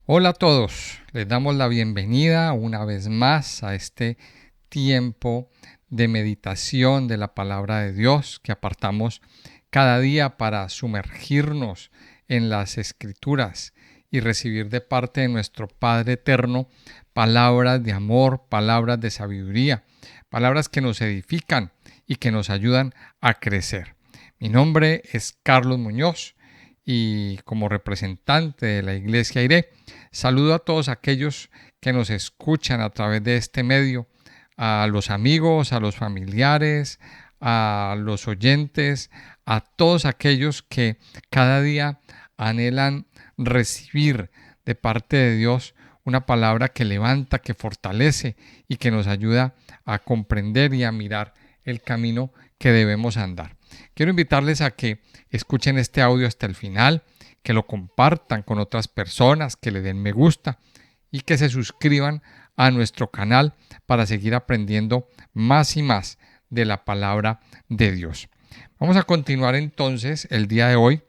Hola a todos, les damos la bienvenida una vez más a este tiempo de meditación de la palabra de Dios que apartamos cada día para sumergirnos en las escrituras y recibir de parte de nuestro Padre eterno palabras de amor, palabras de sabiduría, palabras que nos edifican y que nos ayudan a crecer. Mi nombre es Carlos Muñoz y como representante de la Iglesia Iré, saludo a todos aquellos que nos escuchan a través de este medio, a los amigos, a los familiares, a los oyentes, a todos aquellos que cada día anhelan recibir de parte de Dios una palabra que levanta, que fortalece y que nos ayuda a comprender y a mirar el camino que debemos andar. Quiero invitarles a que escuchen este audio hasta el final, que lo compartan con otras personas, que le den me gusta y que se suscriban a nuestro canal para seguir aprendiendo más y más de la palabra de Dios. Vamos a continuar entonces el día de hoy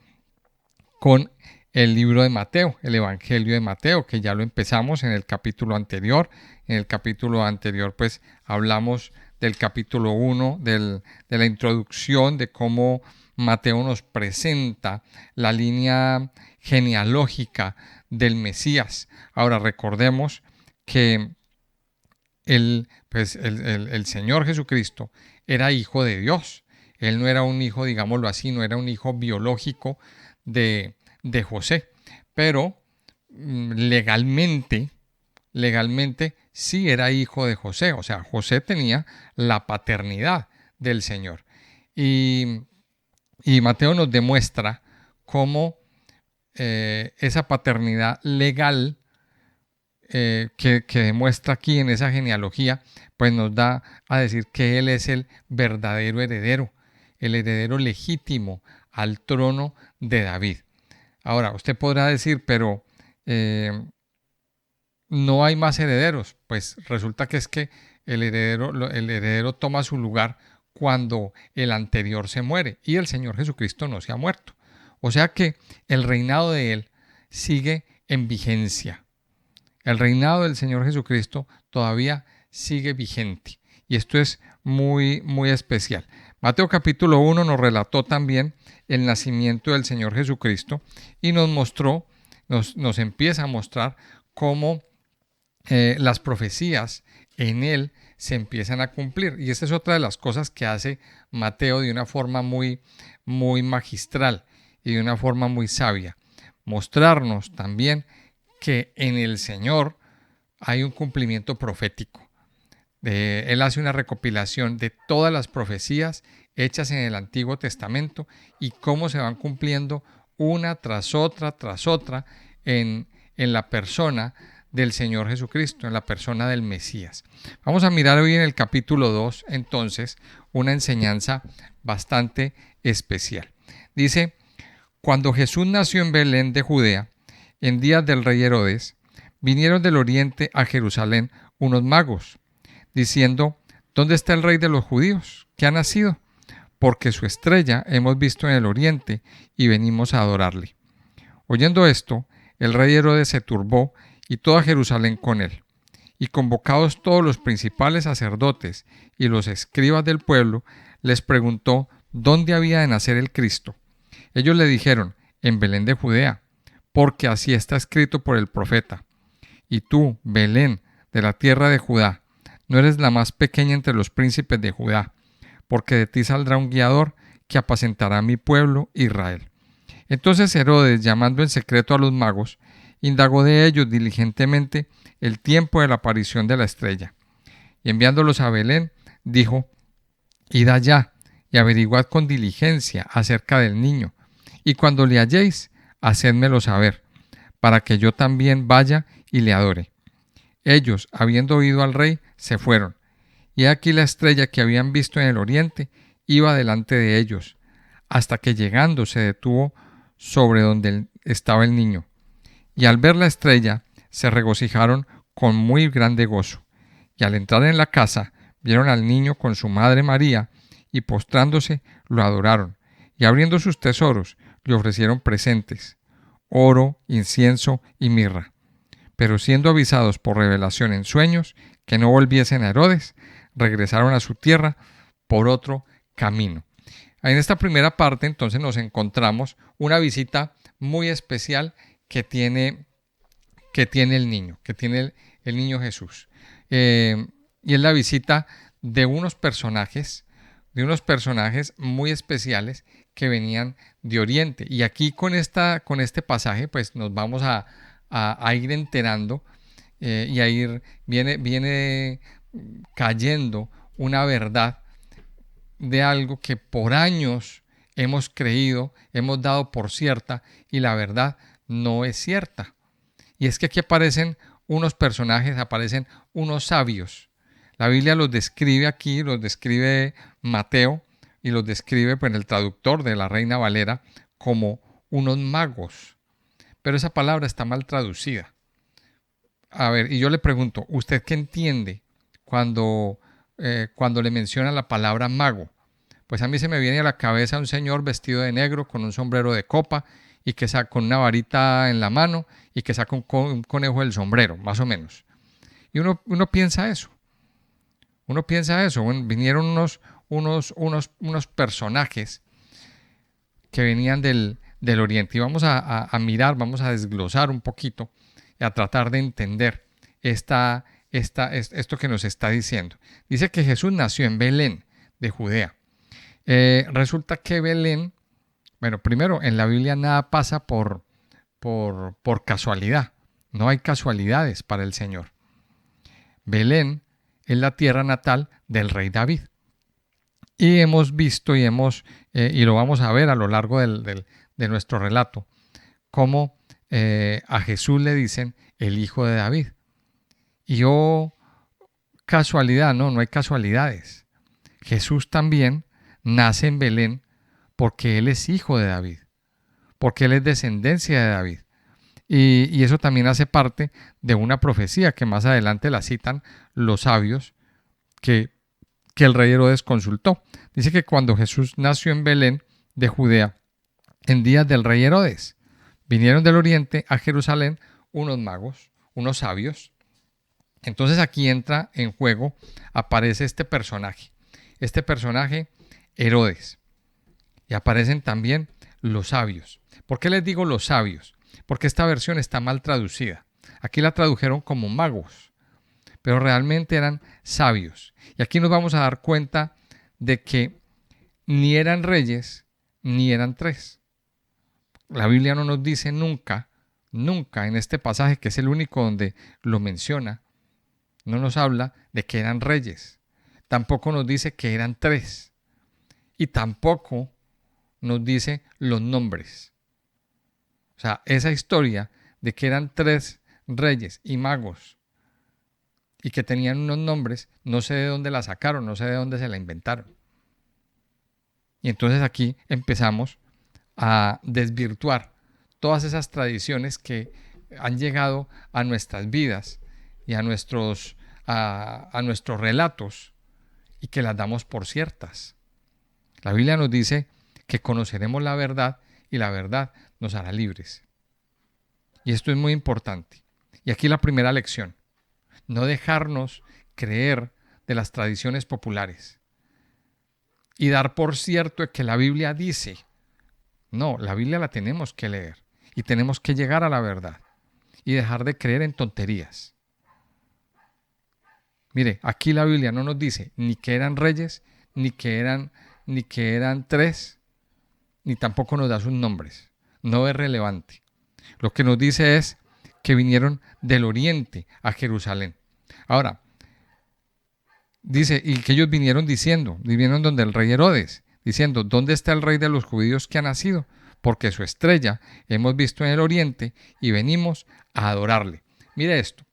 con el libro de Mateo, el Evangelio de Mateo, que ya lo empezamos en el capítulo anterior. En el capítulo anterior pues hablamos del capítulo 1, de la introducción, de cómo Mateo nos presenta la línea genealógica del Mesías. Ahora recordemos que el Señor Jesucristo era hijo de Dios. Él no era un hijo, digámoslo así, no era un hijo biológico de José, pero legalmente sí era hijo de José, o sea, José tenía la paternidad del Señor. Y, y Mateo nos demuestra cómo esa paternidad legal que demuestra aquí en esa genealogía, pues nos da a decir que él es el verdadero heredero, el heredero legítimo al trono de David. Ahora, usted podrá decir, pero no hay más herederos. Pues resulta que es que el heredero toma su lugar cuando el anterior se muere y el Señor Jesucristo no se ha muerto. O sea que el reinado de él sigue en vigencia. El reinado del Señor Jesucristo todavía sigue vigente. Y esto es muy, muy especial. Mateo capítulo 1 nos relató también el nacimiento del Señor Jesucristo y nos mostró, nos empieza a mostrar cómo las profecías en él se empiezan a cumplir. Y esta es otra de las cosas que hace Mateo de una forma muy, muy magistral y de una forma muy sabia. Mostrarnos también que en el Señor hay un cumplimiento profético. Él hace una recopilación de todas las profecías hechas en el Antiguo Testamento y cómo se van cumpliendo una tras otra en la persona del Señor Jesucristo, en la persona del Mesías. Vamos a mirar hoy en el capítulo 2, entonces, una enseñanza bastante especial. Dice, cuando Jesús nació en Belén de Judea, en días del rey Herodes, vinieron del oriente a Jerusalén unos magos, diciendo, ¿dónde está el rey de los judíos? ¿Qué ha nacido? Porque su estrella hemos visto en el oriente y venimos a adorarle. Oyendo esto, el rey Herodes se turbó y toda Jerusalén con él. Y convocados todos los principales sacerdotes y los escribas del pueblo, les preguntó dónde había de nacer el Cristo. Ellos le dijeron, en Belén de Judea, porque así está escrito por el profeta. Y tú, Belén, de la tierra de Judá, no eres la más pequeña entre los príncipes de Judá, porque de ti saldrá un guiador que apacentará a mi pueblo Israel. Entonces Herodes, llamando en secreto a los magos, indagó de ellos diligentemente el tiempo de la aparición de la estrella. Y enviándolos a Belén, dijo, id allá y averiguad con diligencia acerca del niño, y cuando le halléis, hacédmelo saber, para que yo también vaya y le adore. Ellos, habiendo oído al rey, se fueron, y aquí la estrella que habían visto en el oriente iba delante de ellos, hasta que llegando se detuvo sobre donde estaba el niño. Y al ver la estrella, se regocijaron con muy grande gozo. Y al entrar en la casa, vieron al niño con su madre María, y postrándose, lo adoraron. Y abriendo sus tesoros, le ofrecieron presentes, oro, incienso y mirra. Pero siendo avisados por revelación en sueños que no volviesen a Herodes, regresaron a su tierra por otro camino. En esta primera parte entonces nos encontramos una visita muy especial que tiene el niño, que tiene el niño Jesús. Y es la visita de unos personajes muy especiales que venían de Oriente. Y aquí con este pasaje, pues nos vamos a ir enterando y viene cayendo una verdad de algo que por años hemos creído, hemos dado por cierta, y la verdad no es cierta. Y es que aquí aparecen unos personajes, aparecen unos sabios. La Biblia los describe aquí, los describe Mateo y los describe pues, el traductor de la Reina Valera como unos magos. Pero esa palabra está mal traducida. A ver, y yo le pregunto, ¿usted qué entiende cuando le menciona la palabra mago? Pues a mí se me viene a la cabeza un señor vestido de negro con un sombrero de copa y que saca con una varita en la mano y que saca un conejo del sombrero, más o menos. Y uno piensa eso. Uno piensa eso. Bueno, vinieron unos personajes que venían del Oriente. Y vamos a mirar, vamos a desglosar un poquito y a tratar de entender esto que nos está diciendo. Dice que Jesús nació en Belén, de Judea. Resulta que Belén, bueno, primero, en la Biblia nada pasa por casualidad. No hay casualidades para el Señor. Belén es la tierra natal del rey David. Y hemos visto y lo vamos a ver a lo largo de nuestro relato, cómo a Jesús le dicen el hijo de David. Y casualidad, no hay casualidades. Jesús también nace en Belén porque él es hijo de David, porque él es descendencia de David. Y eso también hace parte de una profecía que más adelante la citan los sabios que el rey Herodes consultó. Dice que cuando Jesús nació en Belén de Judea, en días del rey Herodes, vinieron del oriente a Jerusalén unos magos, unos sabios. Entonces aquí entra en juego, aparece este personaje Herodes. Y aparecen también los sabios. ¿Por qué les digo los sabios? Porque esta versión está mal traducida. Aquí la tradujeron como magos, pero realmente eran sabios. Y aquí nos vamos a dar cuenta de que ni eran reyes, ni eran tres. La Biblia no nos dice nunca en este pasaje, que es el único donde lo menciona, no nos habla de que eran reyes. Tampoco nos dice que eran tres. Y tampoco nos dice los nombres. O sea, esa historia de que eran tres reyes y magos y que tenían unos nombres, no sé de dónde la sacaron, no sé de dónde se la inventaron. Y entonces aquí empezamos a desvirtuar todas esas tradiciones que han llegado a nuestras vidas y a nuestros relatos y que las damos por ciertas. La Biblia nos dice que conoceremos la verdad y la verdad nos hará libres. Y esto es muy importante. Y aquí la primera lección: no dejarnos creer de las tradiciones populares y dar por cierto que la Biblia dice. No, la Biblia la tenemos que leer y tenemos que llegar a la verdad y dejar de creer en tonterías. Mire, aquí la Biblia no nos dice ni que eran reyes, ni que eran tres, ni tampoco nos da sus nombres. No es relevante. Lo que nos dice es que vinieron del oriente a Jerusalén. Ahora, dice, y que ellos vinieron donde el rey Herodes, diciendo, ¿dónde está el rey de los judíos que ha nacido? Porque su estrella hemos visto en el oriente y venimos a adorarle. Mire esto.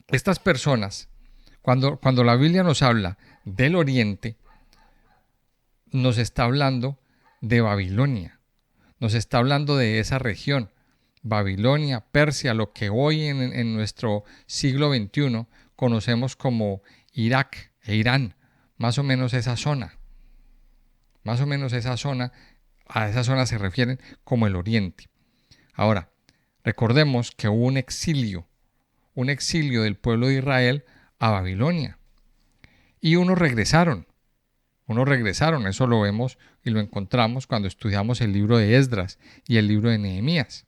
Estas personas, cuando la Biblia nos habla del oriente, nos está hablando de Babilonia. Nos está hablando de esa región. Babilonia, Persia, lo que hoy en nuestro siglo XXI conocemos como Irak e Irán. Más o menos esa zona. Más o menos esa zona, a esa zona se refieren como el Oriente. Ahora, recordemos que hubo un exilio un exilio del pueblo de Israel a Babilonia. Y unos regresaron, eso lo vemos y lo encontramos cuando estudiamos el libro de Esdras y el libro de Nehemías.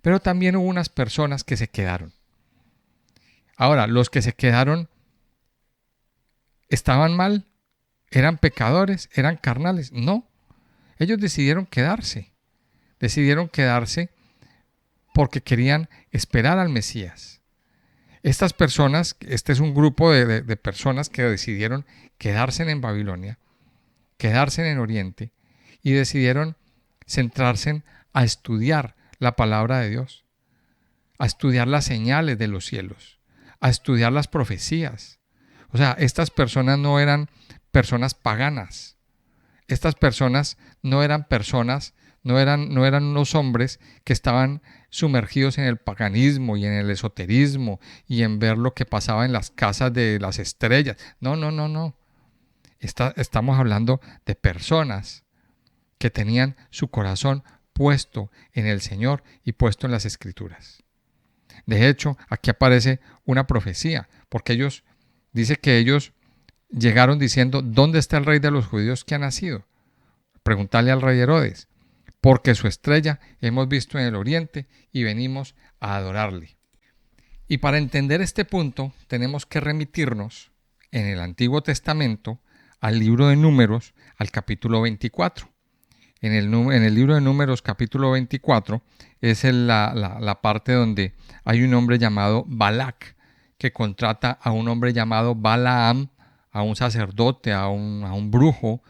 Pero también hubo unas personas que se quedaron. Ahora, los que se quedaron estaban mal, eran pecadores, eran carnales. No, ellos decidieron quedarse porque querían esperar al Mesías. Estas personas, este es un grupo de personas que decidieron quedarse en Babilonia, quedarse en Oriente y decidieron centrarse a estudiar la palabra de Dios, a estudiar las señales de los cielos, a estudiar las profecías. O sea, estas personas no eran personas paganas. Estas personas no eran unos hombres que estaban sumergidos en el paganismo y en el esoterismo y en ver lo que pasaba en las casas de las estrellas. No. Estamos hablando de personas que tenían su corazón puesto en el Señor y puesto en las Escrituras. De hecho, aquí aparece una profecía, porque dice que ellos llegaron diciendo, ¿dónde está el rey de los judíos que ha nacido? Preguntarle al rey Herodes, porque su estrella hemos visto en el oriente y venimos a adorarle. Y para entender este punto tenemos que remitirnos en el Antiguo Testamento al libro de Números, al capítulo 24. En el libro de Números capítulo 24 es la parte donde hay un hombre llamado Balac que contrata a un hombre llamado Balaam, a un sacerdote, a un brujo,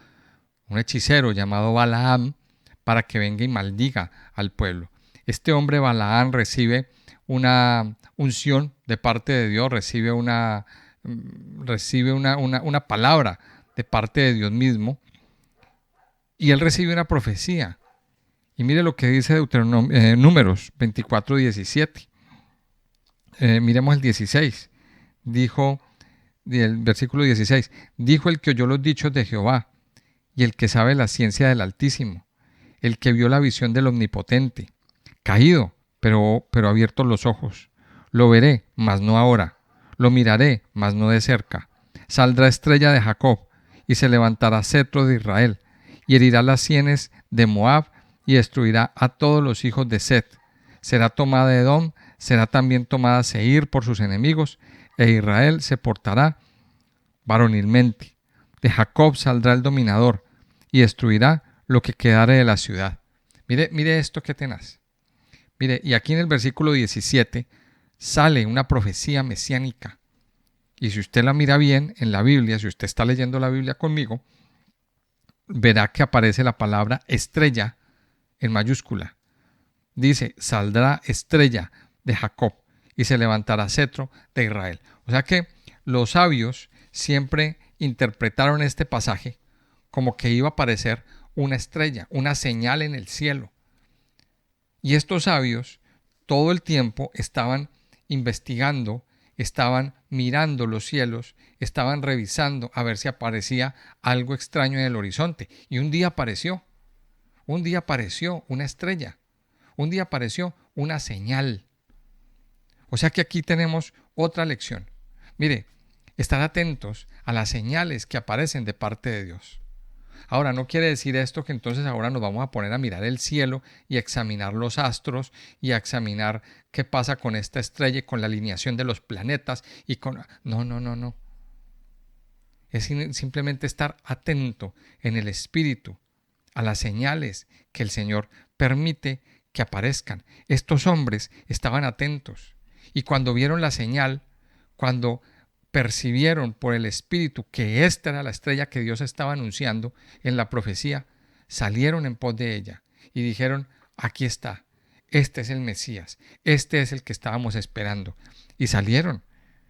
un hechicero llamado Balaam, para que venga y maldiga al pueblo. Este hombre Balaam recibe una unción de parte de Dios, recibe una palabra de parte de Dios mismo, y él recibe una profecía. Y mire lo que dice Números 24, 17. Miremos el 16. Dijo, el versículo 16, dijo el que oyó los dichos de Jehová y el que sabe la ciencia del Altísimo, el que vio la visión del Omnipotente, caído, pero abiertos los ojos. Lo veré, mas no ahora. Lo miraré, mas no de cerca. Saldrá estrella de Jacob y se levantará cetro de Israel y herirá las sienes de Moab y destruirá a todos los hijos de Set. Será tomada Edom, será también tomada Seir por sus enemigos, e Israel se portará varonilmente. De Jacob saldrá el dominador y destruirá lo que quedare de la ciudad. Mire esto que tenaz. Mire, y aquí en el versículo 17 sale una profecía mesiánica. Y si usted la mira bien en la Biblia, si usted está leyendo la Biblia conmigo, verá que aparece la palabra estrella en mayúscula. Dice, saldrá estrella de Jacob y se levantará cetro de Israel. O sea que los sabios siempre interpretaron este pasaje como que iba a aparecer una estrella, una señal en el cielo. Y estos sabios todo el tiempo estaban investigando, estaban mirando los cielos, estaban revisando a ver si aparecía algo extraño en el horizonte. Y un día apareció una estrella, un día apareció una señal. O sea que aquí tenemos otra lección. Mire, estar atentos a las señales que aparecen de parte de Dios. Ahora, no quiere decir esto que entonces ahora nos vamos a poner a mirar el cielo y a examinar los astros y a examinar qué pasa con esta estrella y con la alineación de los planetas y con... No. Es simplemente estar atento en el espíritu a las señales que el Señor permite que aparezcan. Estos hombres estaban atentos y cuando vieron la señal, cuando percibieron por el Espíritu que esta era la estrella que Dios estaba anunciando en la profecía, salieron en pos de ella y dijeron, aquí está, este es el Mesías, este es el que estábamos esperando. Y salieron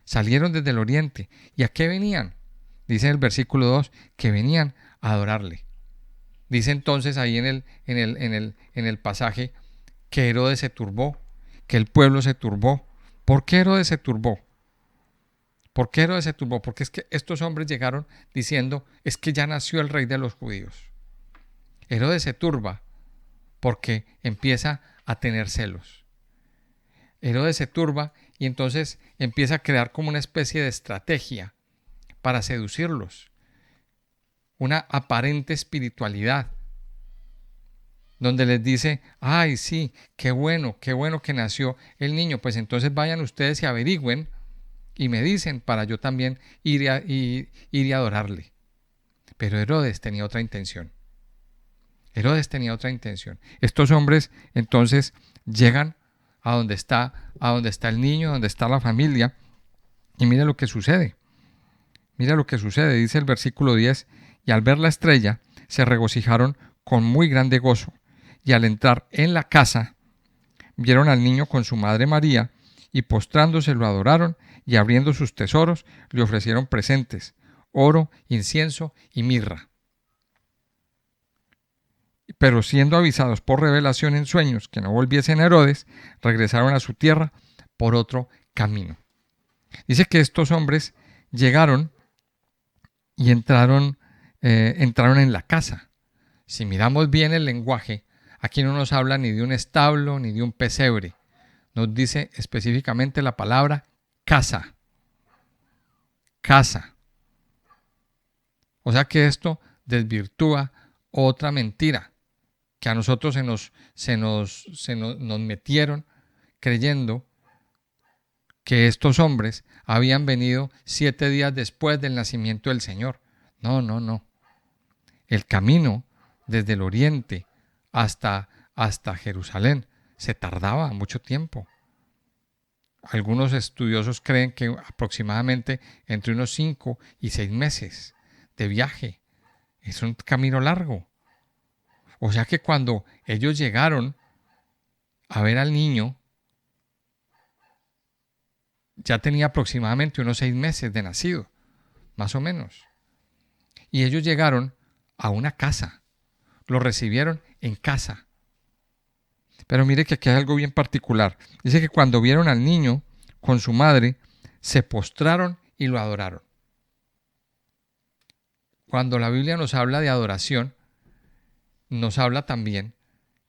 desde el oriente. ¿Y a qué venían? Dice en el versículo 2 que venían a adorarle. Dice entonces ahí en el pasaje que Herodes se turbó, que el pueblo se turbó. ¿Por qué Herodes se turbó? Porque es que estos hombres llegaron diciendo, es que ya nació el rey de los judíos. Herodes se turba porque empieza a tener celos. Herodes se turba y entonces empieza a crear como una especie de estrategia para seducirlos, una aparente espiritualidad, donde les dice, ay, sí, qué bueno que nació el niño, pues entonces vayan ustedes y averigüen y me dicen para yo también ir y adorarle. Pero Herodes tenía otra intención. Herodes tenía otra intención. Estos hombres entonces llegan a donde está el niño, donde está la familia, y mira lo que sucede. Mira lo que sucede, dice el versículo 10, y al ver la estrella se regocijaron con muy grande gozo, y al entrar en la casa vieron al niño con su madre María, y postrándose lo adoraron, y abriendo sus tesoros le ofrecieron presentes, oro, incienso y mirra. Pero siendo avisados por revelación en sueños que no volviesen a Herodes, regresaron a su tierra por otro camino. Dice que estos hombres llegaron y entraron en la casa. Si miramos bien el lenguaje, aquí no nos habla ni de un establo ni de un pesebre. Nos dice específicamente la palabra casa. Casa. O sea que esto desvirtúa otra mentira que a nosotros nos metieron creyendo que estos hombres habían venido 7 días después del nacimiento del Señor. No, no, no. El camino desde el oriente hasta Jerusalén se tardaba mucho tiempo. Algunos estudiosos creen que aproximadamente entre unos 5 y 6 meses de viaje. Es un camino largo. O sea que cuando ellos llegaron a ver al niño, ya tenía aproximadamente unos 6 meses de nacido, más o menos. Y ellos llegaron a una casa, lo recibieron en casa. Pero mire que aquí hay algo bien particular. Dice que cuando vieron al niño con su madre, se postraron y lo adoraron. Cuando la Biblia nos habla de adoración, nos habla también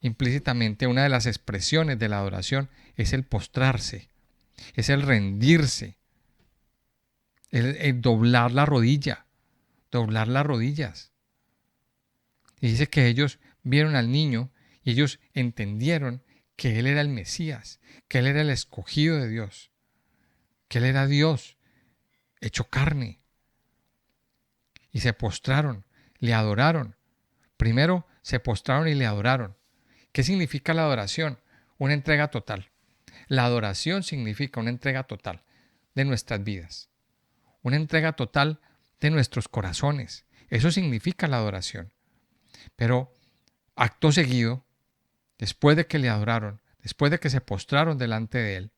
implícitamente una de las expresiones de la adoración es el postrarse, es el rendirse, el doblar la rodilla, doblar las rodillas. Y dice que ellos vieron al niño y ellos entendieron que él era el Mesías, que él era el escogido de Dios, que él era Dios hecho carne. Y se postraron, le adoraron. Primero se postraron y le adoraron. ¿Qué significa la adoración? Una entrega total. La adoración significa una entrega total de nuestras vidas, una entrega total de nuestros corazones. Eso significa la adoración. Pero acto seguido, después de que le adoraron, después de que se postraron delante de él,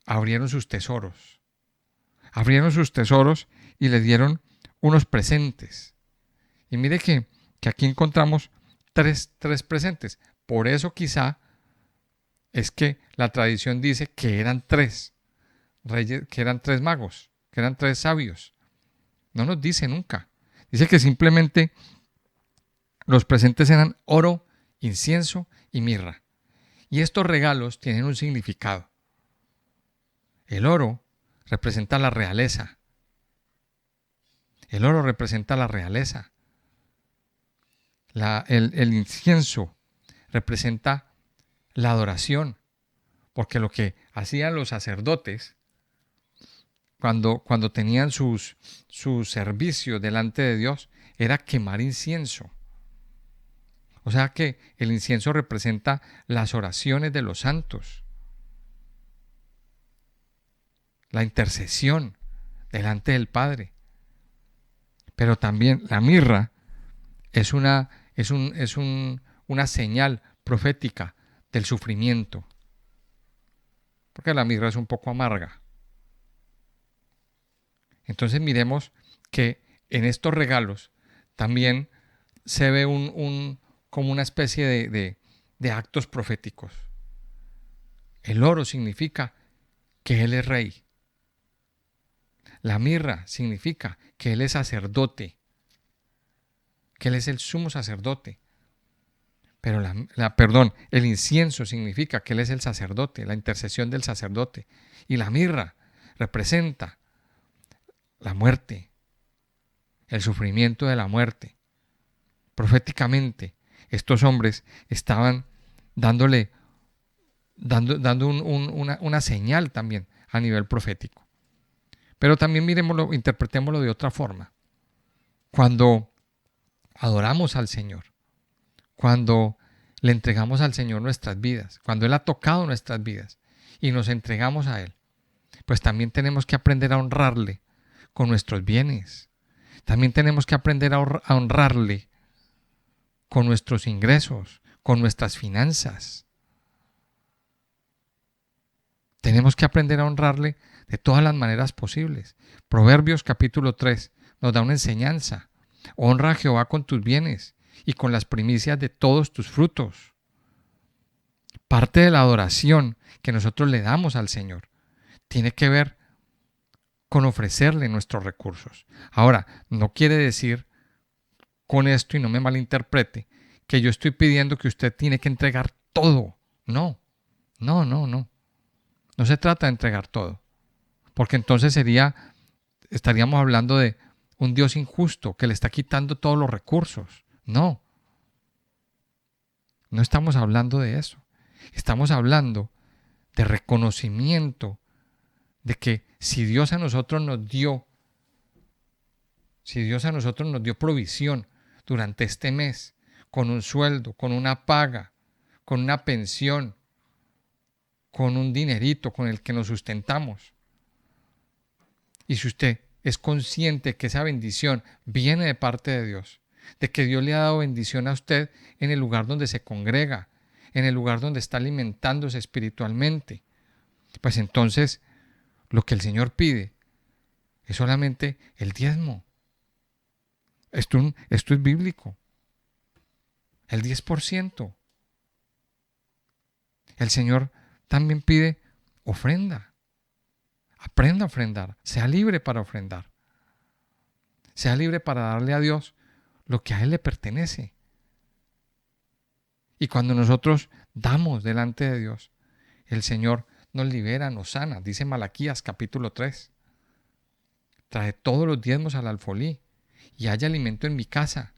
abrieron sus tesoros. Abrieron sus tesoros y le dieron unos presentes. Y mire que aquí encontramos tres presentes. Por eso quizá es que la tradición dice que eran 3 reyes, que eran 3 magos, que eran 3 sabios. No nos dice nunca. Dice que simplemente los presentes eran oro, incienso y mirra. Y estos regalos tienen un significado. El oro representa la realeza. El oro representa la realeza. El incienso representa la adoración. Porque lo que hacían los sacerdotes cuando tenían sus servicios delante de Dios era quemar incienso. O sea que el incienso representa las oraciones de los santos, la intercesión delante del Padre. Pero también la mirra es una señal profética del sufrimiento, porque la mirra es un poco amarga. Entonces miremos que en estos regalos también se ve como una especie de actos proféticos. El oro significa que Él es rey. La mirra significa que Él es sacerdote, que Él es el sumo sacerdote. Pero perdón, el incienso significa que Él es el sacerdote, la intercesión del sacerdote. Y la mirra representa la muerte, el sufrimiento de la muerte. Proféticamente, estos hombres estaban dando una señal también a nivel profético. Pero también miremoslo, interpretémoslo de otra forma. Cuando adoramos al Señor, cuando le entregamos al Señor nuestras vidas, cuando Él ha tocado nuestras vidas y nos entregamos a Él, pues también tenemos que aprender a honrarle con nuestros bienes. También tenemos que aprender a honrarle con nuestros ingresos, con nuestras finanzas. Tenemos que aprender a honrarle de todas las maneras posibles. Proverbios capítulo 3 nos da una enseñanza. Honra a Jehová con tus bienes y con las primicias de todos tus frutos. Parte de la adoración que nosotros le damos al Señor tiene que ver con ofrecerle nuestros recursos. Ahora, no quiere decir con esto, y no me malinterprete, que yo estoy pidiendo que usted tiene que entregar todo. No. No se trata de entregar todo, porque entonces estaríamos hablando de un Dios injusto que le está quitando todos los recursos. No estamos hablando de eso. Estamos hablando de reconocimiento de que si Dios a nosotros nos dio provisión durante este mes, con un sueldo, con una paga, con una pensión, con un dinerito con el que nos sustentamos. Y si usted es consciente que esa bendición viene de parte de Dios, de que Dios le ha dado bendición a usted en el lugar donde se congrega, en el lugar donde está alimentándose espiritualmente, pues entonces lo que el Señor pide es solamente el diezmo. Esto es bíblico. El 10%. El Señor también pide ofrenda. Aprenda a ofrendar. Sea libre para ofrendar. Sea libre para darle a Dios lo que a Él le pertenece. Y cuando nosotros damos delante de Dios, el Señor nos libera, nos sana. Dice Malaquías capítulo 3. Trae todos los diezmos al alfolí y haya alimento en mi casa.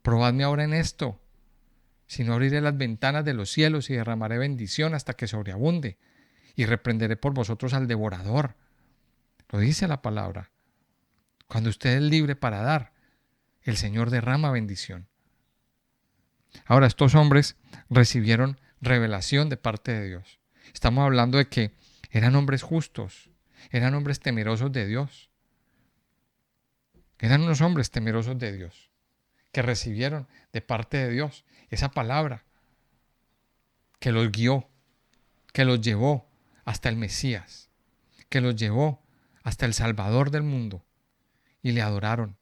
Probadme ahora en esto. Si no, abriré las ventanas de los cielos y derramaré bendición hasta que sobreabunde, y reprenderé por vosotros al devorador. Lo dice la palabra. Cuando usted es libre para dar, el Señor derrama bendición. Ahora, estos hombres recibieron revelación de parte de Dios. Estamos hablando de que eran hombres justos, eran hombres temerosos de Dios. Eran unos hombres temerosos de Dios, que recibieron de parte de Dios esa palabra que los guió, que los llevó hasta el Mesías, que los llevó hasta el Salvador del mundo, y le adoraron,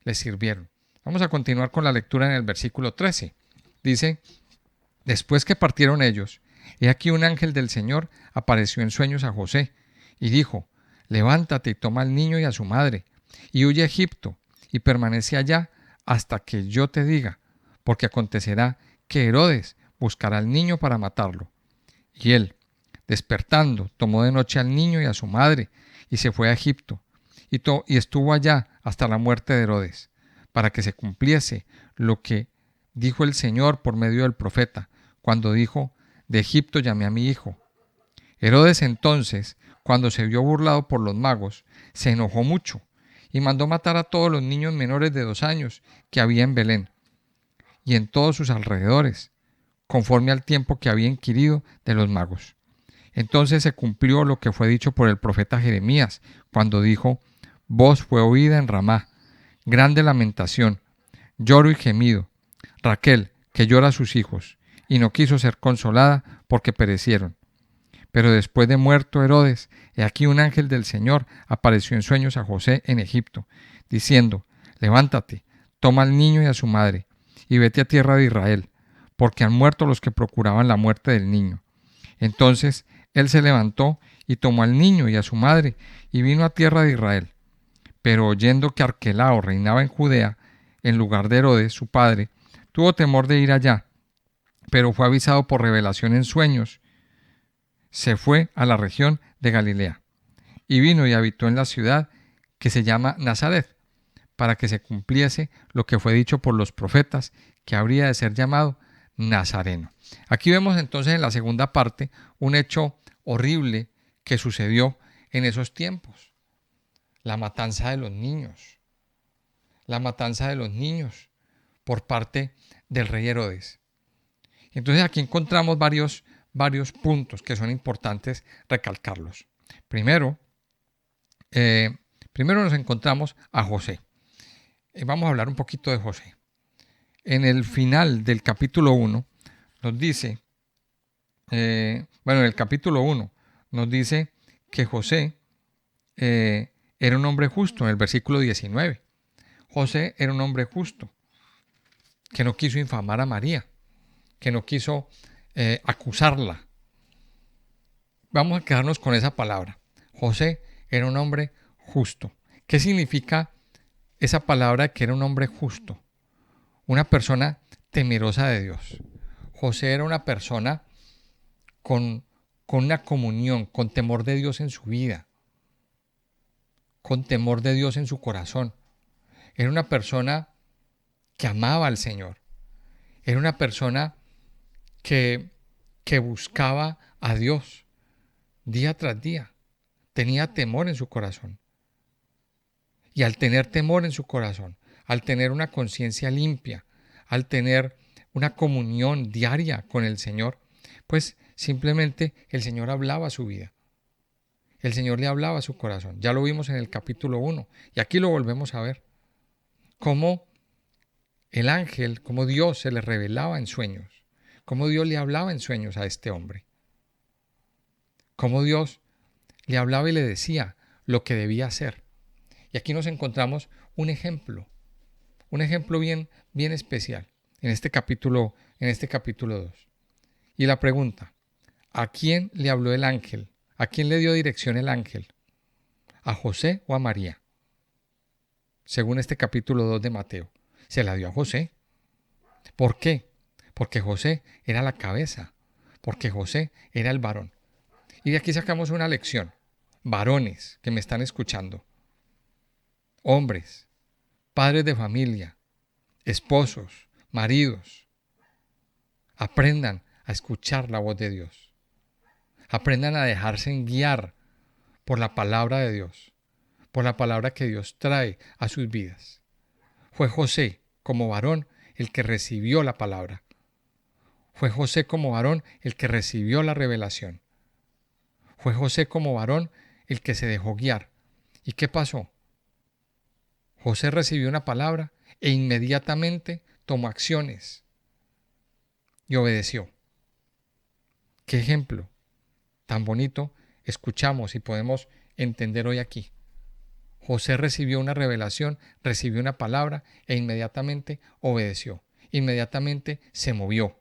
le sirvieron. Vamos a continuar con la lectura en el versículo 13. Dice: después que partieron ellos, he aquí un ángel del Señor apareció en sueños a José y dijo: levántate y toma al niño y a su madre y huye a Egipto y permanece allá hasta que yo te diga, porque acontecerá que Herodes buscará al niño para matarlo. Y él, despertando, tomó de noche al niño y a su madre y se fue a Egipto y estuvo allá hasta la muerte de Herodes, para que se cumpliese lo que dijo el Señor por medio del profeta, cuando dijo: de Egipto llamé a mi hijo. Herodes entonces, cuando se vio burlado por los magos, se enojó mucho y mandó matar a todos los niños menores de 2 años que había en Belén y en todos sus alrededores, conforme al tiempo que había inquirido de los magos. Entonces se cumplió lo que fue dicho por el profeta Jeremías, cuando dijo: voz fue oída en Ramá, grande lamentación, lloro y gemido, Raquel, que llora a sus hijos, y no quiso ser consolada porque perecieron. Pero después de muerto Herodes, he aquí un ángel del Señor apareció en sueños a José en Egipto, diciendo: levántate, toma al niño y a su madre, y vete a tierra de Israel, porque han muerto los que procuraban la muerte del niño. Entonces él se levantó y tomó al niño y a su madre, y vino a tierra de Israel. Pero oyendo que Arquelao reinaba en Judea, en lugar de Herodes, su padre, Tuvo temor de ir allá, pero fue avisado por revelación en sueños. Se fue a la región de Galilea y vino y habitó en la ciudad que se llama Nazaret, para que se cumpliese lo que fue dicho por los profetas, que habría de ser llamado Nazareno. Aquí vemos entonces en la segunda parte un hecho horrible que sucedió en esos tiempos. La matanza de los niños. La matanza de los niños por parte del rey Herodes. Entonces aquí encontramos varios puntos que son importantes recalcarlos. Primero nos encontramos a José. Vamos a hablar un poquito de José. En el final del capítulo 1 nos dice, en el capítulo 1 nos dice que José era un hombre justo, en el versículo 19. José era un hombre justo, que no quiso infamar a María, que no quiso acusarla. Vamos a quedarnos con esa palabra. José era un hombre justo. ¿Qué significa esa palabra que era un hombre justo? Una persona temerosa de Dios. José era una persona con una comunión, con temor de Dios en su vida, con temor de Dios en su corazón. Era una persona que amaba al Señor. Era una persona que buscaba a Dios día tras día. Tenía temor en su corazón. Y al tener temor en su corazón, al tener una conciencia limpia, al tener una comunión diaria con el Señor, pues simplemente el Señor hablaba a su vida. El Señor le hablaba a su corazón. Ya lo vimos en el capítulo 1 y aquí lo volvemos a ver. Cómo el ángel, cómo Dios se le revelaba en sueños, cómo Dios le hablaba en sueños a este hombre. Cómo Dios le hablaba y le decía lo que debía hacer. Y aquí nos encontramos un ejemplo bien especial en este capítulo 2. Y la pregunta, ¿a quién le habló el ángel? ¿A quién le dio dirección el ángel? ¿A José o a María? Según este capítulo 2 de Mateo, se la dio a José. ¿Por qué? Porque José era la cabeza, porque José era el varón. Y de aquí sacamos una lección. Varones que me están escuchando, hombres, padres de familia, esposos, maridos, aprendan a escuchar la voz de Dios. Aprendan a dejarse guiar por la palabra de Dios, por la palabra que Dios trae a sus vidas. Fue José, como varón, el que recibió la palabra. Fue José, como varón, el que recibió la revelación. Fue José, como varón, el que se dejó guiar. ¿Y qué pasó? José recibió una palabra e inmediatamente tomó acciones y obedeció. ¿Qué ejemplo tan bonito escuchamos y podemos entender hoy aquí? José recibió una revelación, recibió una palabra e inmediatamente obedeció. Inmediatamente se movió.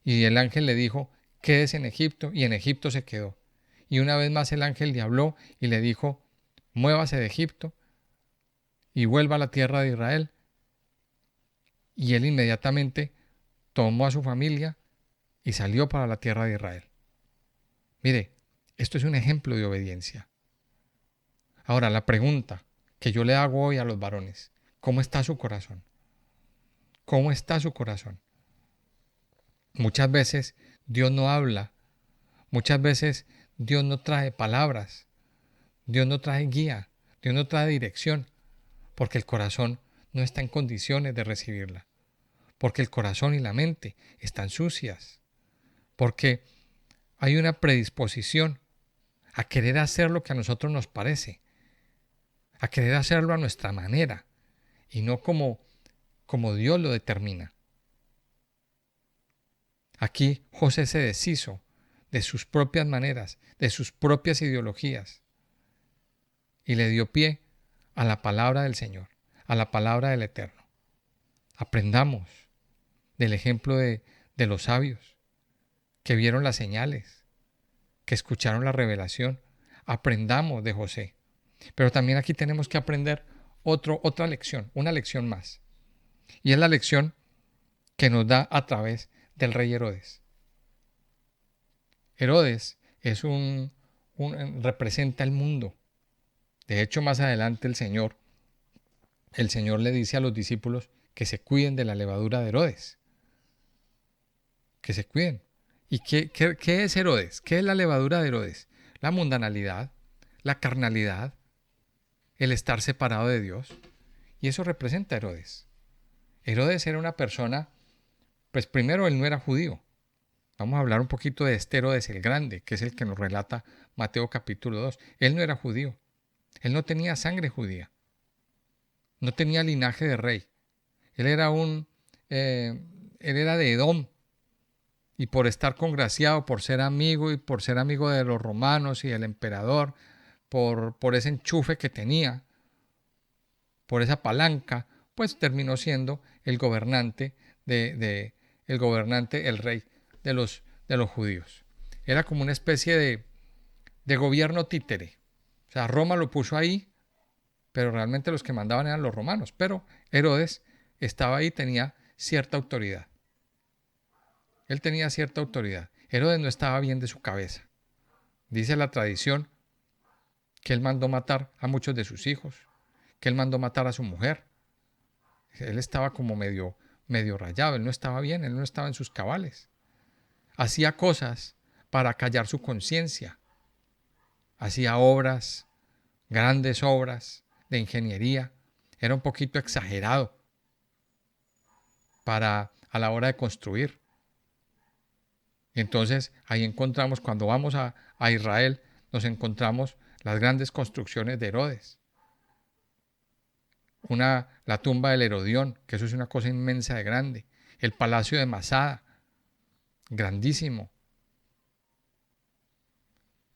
Y el ángel le dijo, quédese en Egipto, y en Egipto se quedó. Y una vez más el ángel le habló y le dijo, muévase de Egipto y vuelva a la tierra de Israel. Y él inmediatamente tomó a su familia y salió para la tierra de Israel. Mire, esto es un ejemplo de obediencia. Ahora, la pregunta que yo le hago hoy a los varones, ¿cómo está su corazón? ¿Cómo está su corazón? Muchas veces Dios no habla, muchas veces Dios no trae palabras, Dios no trae guía, Dios no trae dirección, porque el corazón no está en condiciones de recibirla, porque el corazón y la mente están sucias, porque hay una predisposición a querer hacer lo que a nosotros nos parece, a querer hacerlo a nuestra manera y no como Dios lo determina. Aquí José se deshizo de sus propias maneras, de sus propias ideologías y le dio pie a la palabra del Señor, a la palabra del Eterno. Aprendamos del ejemplo de los sabios que vieron las señales, que escucharon la revelación. Aprendamos de José. Pero también aquí tenemos que aprender otra lección, una lección más. Y es la lección que nos da a través del rey Herodes. Herodes es representa el mundo. De hecho, más adelante el Señor le dice a los discípulos que se cuiden de la levadura de Herodes. Que se cuiden. ¿Y qué es Herodes? ¿Qué es la levadura de Herodes? La mundanalidad, la carnalidad, el estar separado de Dios. Y eso representa a Herodes. Herodes era una persona, pues primero él no era judío. Vamos a hablar un poquito de este Herodes el Grande, que es el que nos relata Mateo capítulo 2. Él no era judío. Él no tenía sangre judía. No tenía linaje de rey. Él era él era de Edom. Y por estar congraciado, por ser amigo y por ser amigo de los romanos y del emperador, por ese enchufe que tenía, por esa palanca, pues terminó siendo el gobernante el rey de los judíos. Era como una especie de gobierno títere. O sea, Roma lo puso ahí, pero realmente los que mandaban eran los romanos. Pero Herodes estaba ahí, tenía cierta autoridad. Él tenía cierta autoridad. Herodes no estaba bien de su cabeza. Dice la tradición que él mandó matar a muchos de sus hijos, que él mandó matar a su mujer. Él estaba como medio rayado, él no estaba bien, él no estaba en sus cabales. Hacía cosas para callar su conciencia. Hacía obras, grandes obras de ingeniería. Era un poquito exagerado a la hora de construir. Y entonces ahí encontramos, cuando vamos a Israel, nos encontramos las grandes construcciones de Herodes. La tumba del Herodión, que eso es una cosa inmensa de grande. El palacio de Masada, grandísimo.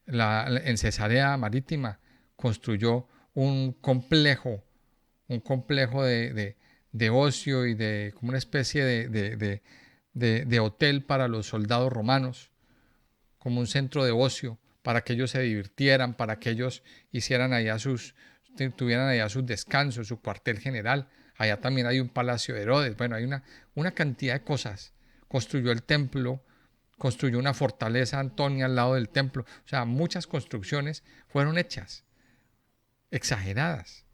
En Cesarea Marítima construyó un complejo de ocio y como una especie de hotel para los soldados romanos, como un centro de ocio para que ellos se divirtieran, para que ellos tuvieran allá sus descansos, su cuartel general. Allá también hay un palacio de Herodes. Bueno, hay una cantidad de cosas. Construyó el templo, construyó una fortaleza Antonia al lado del templo. O sea, muchas construcciones fueron hechas, exageradas.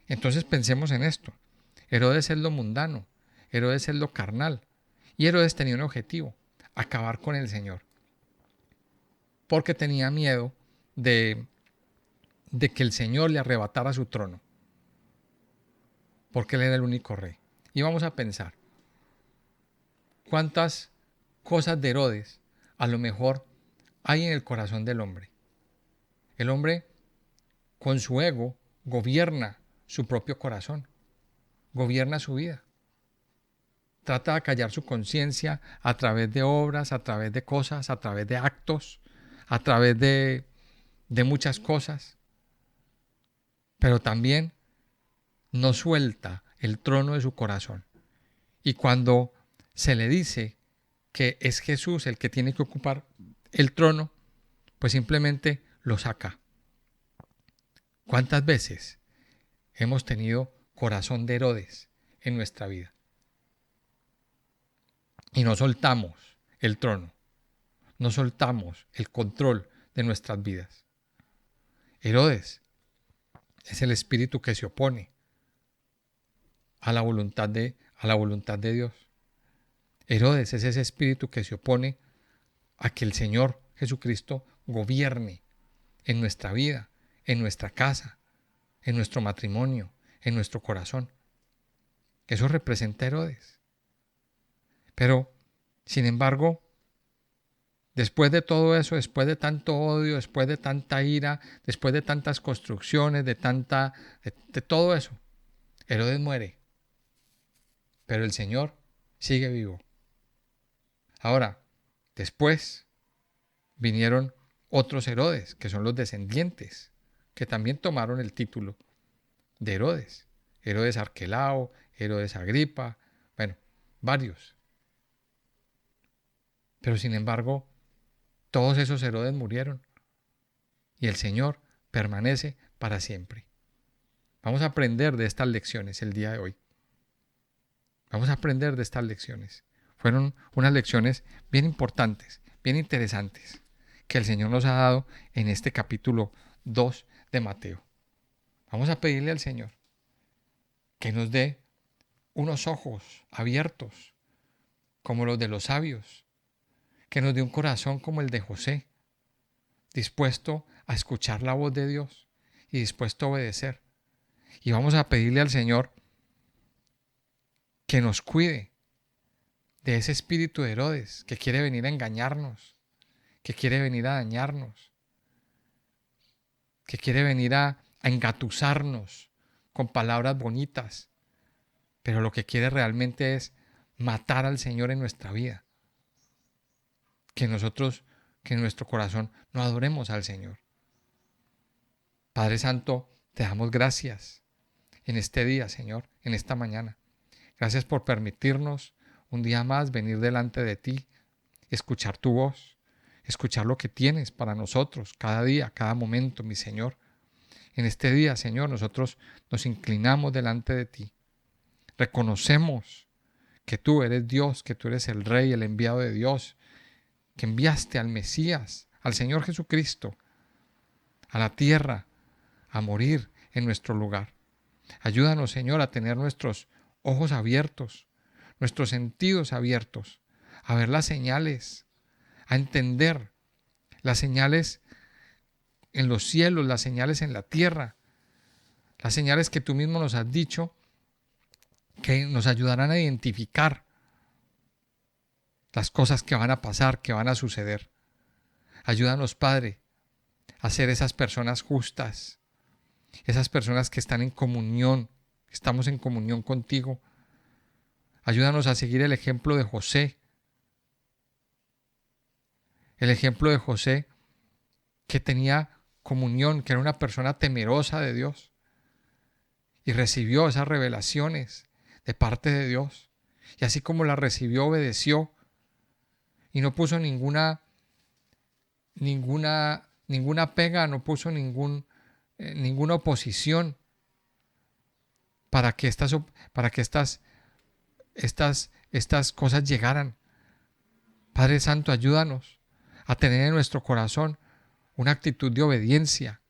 Entonces pensemos en esto. Herodes es lo mundano, Herodes es lo carnal. Y Herodes tenía un objetivo: acabar con el Señor. Porque tenía miedo de que el Señor le arrebatara su trono. Porque él era el único rey. Y vamos a pensar, ¿cuántas cosas de Herodes a lo mejor hay en el corazón del hombre? El hombre, con su ego, gobierna su propio corazón, gobierna su vida. Trata de callar su conciencia a través de obras, a través de cosas, a través de actos, a través de muchas cosas. Pero también no suelta el trono de su corazón. Y cuando se le dice que es Jesús el que tiene que ocupar el trono, pues simplemente lo saca. ¿Cuántas veces hemos tenido corazón de Herodes en nuestra vida? Y no soltamos el trono, no soltamos el control de nuestras vidas. Herodes es el espíritu que se opone a la voluntad de Dios. Herodes es ese espíritu que se opone a que el Señor Jesucristo gobierne en nuestra vida, en nuestra casa, en nuestro matrimonio, en nuestro corazón. Eso representa a Herodes. Pero, sin embargo, después de todo eso, después de tanto odio, después de tanta ira, después de tantas construcciones, de todo eso, Herodes muere. Pero el Señor sigue vivo. Ahora, después vinieron otros Herodes, que son los descendientes, que también tomaron el título de Herodes. Herodes Arquelao, Herodes Agripa, bueno, varios. Pero sin embargo, todos esos Herodes murieron y el Señor permanece para siempre. Vamos a aprender de estas lecciones el día de hoy. Vamos a aprender de estas lecciones. Fueron unas lecciones bien importantes, bien interesantes, que el Señor nos ha dado en este capítulo 2 de Mateo. Vamos a pedirle al Señor que nos dé unos ojos abiertos como los de los sabios, que nos dé un corazón como el de José, dispuesto a escuchar la voz de Dios y dispuesto a obedecer. Y vamos a pedirle al Señor que nos cuide de ese espíritu de Herodes que quiere venir a engañarnos, que quiere venir a dañarnos, que quiere venir a engatusarnos con palabras bonitas, pero lo que quiere realmente es matar al Señor en nuestra vida. Que nosotros, que en nuestro corazón no adoremos al Señor. Padre Santo, te damos gracias en este día, Señor, en esta mañana. Gracias por permitirnos un día más venir delante de ti, escuchar tu voz, escuchar lo que tienes para nosotros cada día, cada momento, mi Señor. En este día, Señor, nosotros nos inclinamos delante de ti. Reconocemos que tú eres Dios, que tú eres el Rey, el enviado de Dios, que enviaste al Mesías, al Señor Jesucristo, a la tierra, a morir en nuestro lugar. Ayúdanos, Señor, a tener nuestros ojos abiertos, nuestros sentidos abiertos, a ver las señales, a entender las señales en los cielos, las señales en la tierra, las señales que tú mismo nos has dicho que nos ayudarán a identificar las cosas que van a pasar, que van a suceder. Ayúdanos, Padre, a ser esas personas justas, esas personas que están en comunión, estamos en comunión contigo. Ayúdanos a seguir el ejemplo de José. El ejemplo de José que tenía comunión, que era una persona temerosa de Dios y recibió esas revelaciones de parte de Dios. Y así como las recibió, obedeció y no puso ninguna pega, no puso ninguna oposición para que estas cosas llegaran. Padre Santo, ayúdanos a tener en nuestro corazón una actitud de obediencia.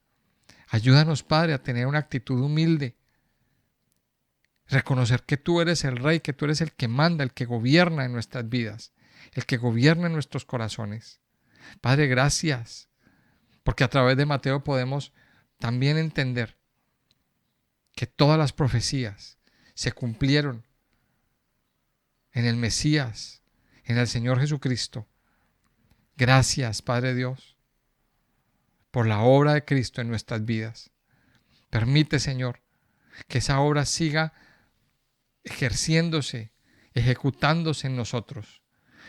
Ayúdanos, Padre, a tener una actitud humilde. Reconocer que tú eres el Rey, que tú eres el que manda, el que gobierna en nuestras vidas, el que gobierna en nuestros corazones. Padre, gracias, porque a través de Mateo podemos también entender que todas las profecías se cumplieron en el Mesías, en el Señor Jesucristo. Gracias, Padre Dios, por la obra de Cristo en nuestras vidas. Permite, Señor, que esa obra siga ejerciéndose, ejecutándose en nosotros.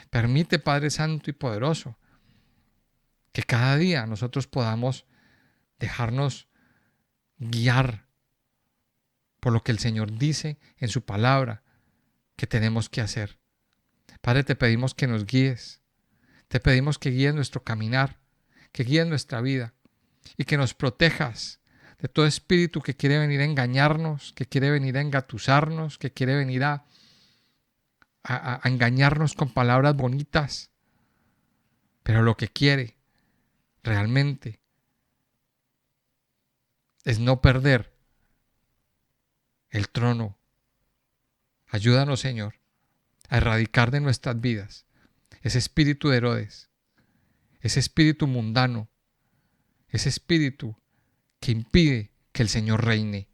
Permite, Padre Santo y poderoso, que cada día nosotros podamos dejarnos guiar por lo que el Señor dice en su palabra que tenemos que hacer. Padre, te pedimos que nos guíes. Te pedimos que guíes nuestro caminar, que guíes nuestra vida y que nos protejas de todo espíritu que quiere venir a engañarnos, que quiere venir a engatusarnos, que quiere venir a engañarnos con palabras bonitas. Pero lo que quiere realmente es no perder el trono. Ayúdanos, Señor, a erradicar de nuestras vidas ese espíritu de Herodes, ese espíritu mundano, ese espíritu que impide que el Señor reine.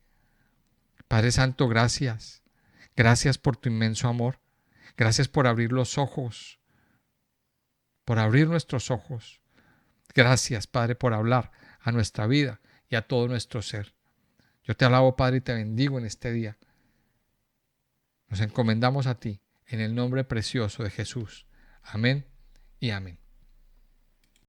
Padre Santo, gracias. Gracias por tu inmenso amor. Gracias por abrir los ojos, por abrir nuestros ojos. Gracias, Padre, por hablar a nuestra vida y a todo nuestro ser. Yo te alabo, Padre, y te bendigo en este día. Nos encomendamos a ti, en el nombre precioso de Jesús. Amén y amén.